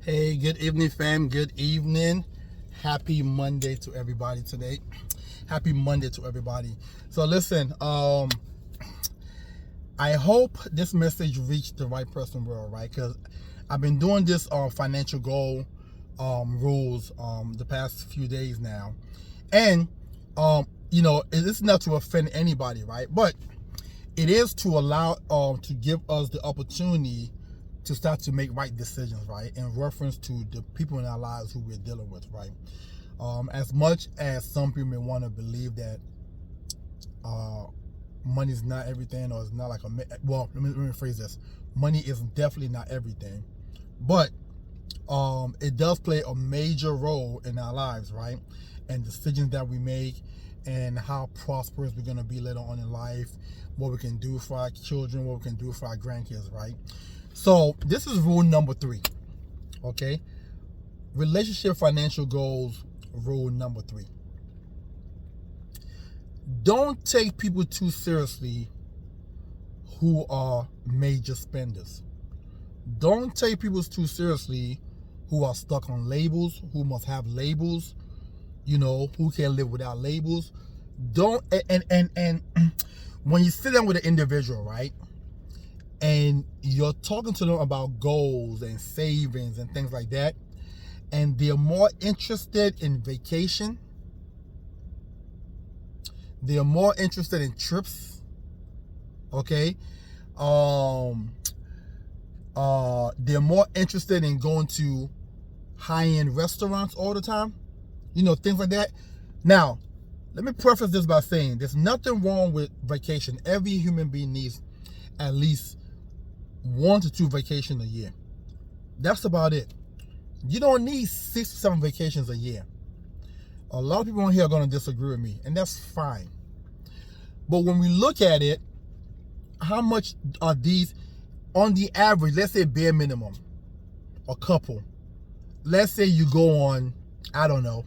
Hey, good evening, fam. Good evening. Happy Monday to everybody today. Happy Monday to everybody. So listen, I hope this message reached the right person, bro, right? Because I've been doing this financial goal rules the past few days now. And it's not to offend anybody, right? But it is to allow to give us the opportunity to start to make right decisions, right, in reference to the people in our lives who we're dealing with, right. As much as some people may want to believe that money is not everything, or it's not like let me phrase this: money is definitely not everything, but it does play a major role in our lives, right, and decisions that we make, and how prosperous we're going to be later on in life, what we can do for our children, what we can do for our grandkids, right? So this is rule number 3, okay? Relationship financial goals, rule number 3. Don't take people too seriously who are major spenders. Don't take people too seriously who are stuck on labels, who must have labels, who can't live without labels. Don't, and when you sit down with an individual, right, and you're talking to them about goals and savings and things like that, and they're more interested in vacation, they're more interested in trips, okay, they're more interested in going to high-end restaurants all the time, things like that. Now, let me preface this by saying there's nothing wrong with vacation. Every human being needs at least 1 to 2 vacations a year. That's about it. You don't need 6 to 7 vacations a year. A lot of people on here are going to disagree with me, and that's fine. But when we look at it, how much are these on the average? Let's say bare minimum, a couple. Let's say you go on, I don't know,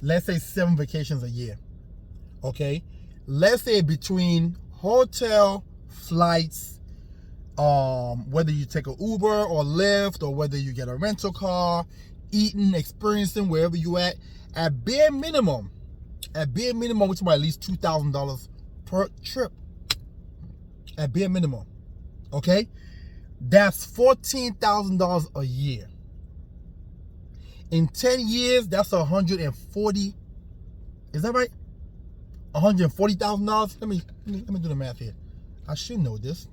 let's say 7 vacations a year. Okay? Let's say between hotel, flights, whether you take an Uber or Lyft, or whether you get a rental car, eating, experiencing wherever you at bare minimum, we're talking about at least $2,000 per trip. At bare minimum. Okay? That's $14,000 a year. In 10 years, that's 140. Is that right? $140,000. Let me do the math here. I should know this.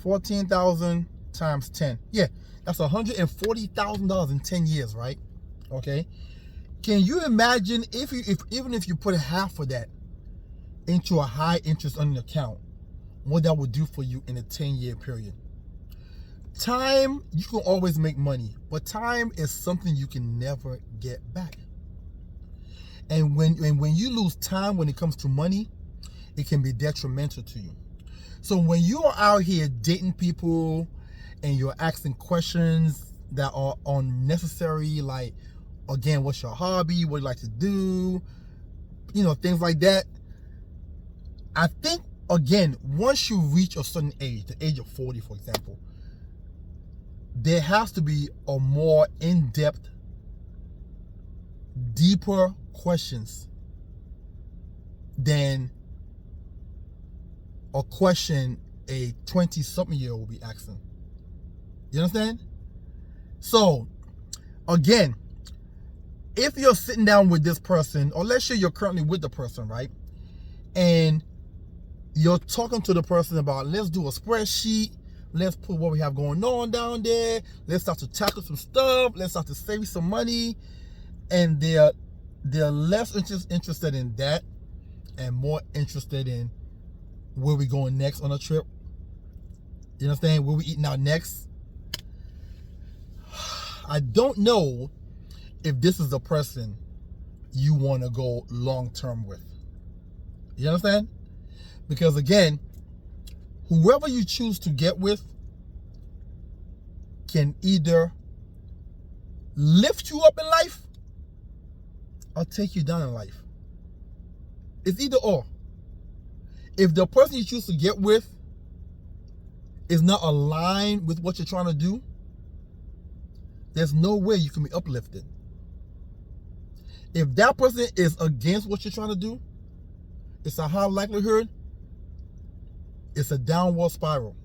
14,000 times 10. Yeah, that's $140,000 in 10 years, right? Okay. Can you imagine even if you put half of that into a high interest on an account, what that would do for you in a 10-year period? Time, you can always make money, but time is something you can never get back. And when you lose time when it comes to money, it can be detrimental to you. So when you are out here dating people and you're asking questions that are unnecessary, like, again, what's your hobby? What do you like to do? Things like that. I think, again, once you reach a certain age, the age of 40, for example, there has to be a more in-depth, deeper questions than a question a 20-something-year-old will be asking. You understand? So, again, if you're sitting down with this person, or let's say you're currently with the person, right? And you're talking to the person about, let's do a spreadsheet, let's put what we have going on down there, let's start to tackle some stuff, let's start to save some money, and they're less interested in that and more interested in where we going next on a trip. You understand? Where we eating out next? I don't know if this is the person you want to go long term with. You understand? Because again, whoever you choose to get with can either lift you up in life or take you down in life. It's either or. If the person you choose to get with is not aligned with what you're trying to do, there's no way you can be uplifted. If that person is against what you're trying to do, it's a high likelihood it's a downward spiral.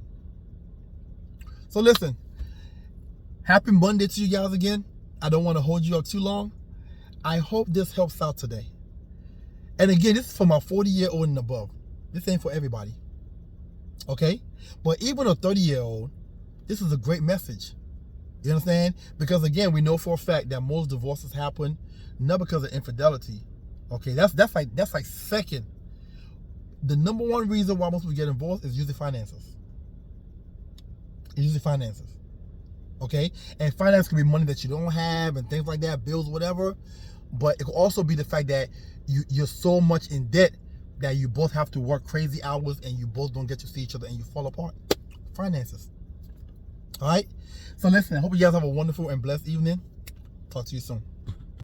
So listen, happy Monday to you guys again. I don't want to hold you up too long. I hope this helps out today. And again, this is for my 40-year-old and above. This ain't for everybody. Okay? But even a 30-year-old, this is a great message. You understand? Because again, we know for a fact that most divorces happen not because of infidelity. Okay, that's like second. The number one reason why most people get divorced is usually finances. It's usually finances. Okay? And finance can be money that you don't have and things like that, bills, whatever. But it could also be the fact that you're so much in debt that you both have to work crazy hours and you both don't get to see each other and you fall apart. Finances. All right? So listen, I hope you guys have a wonderful and blessed evening. Talk to you soon.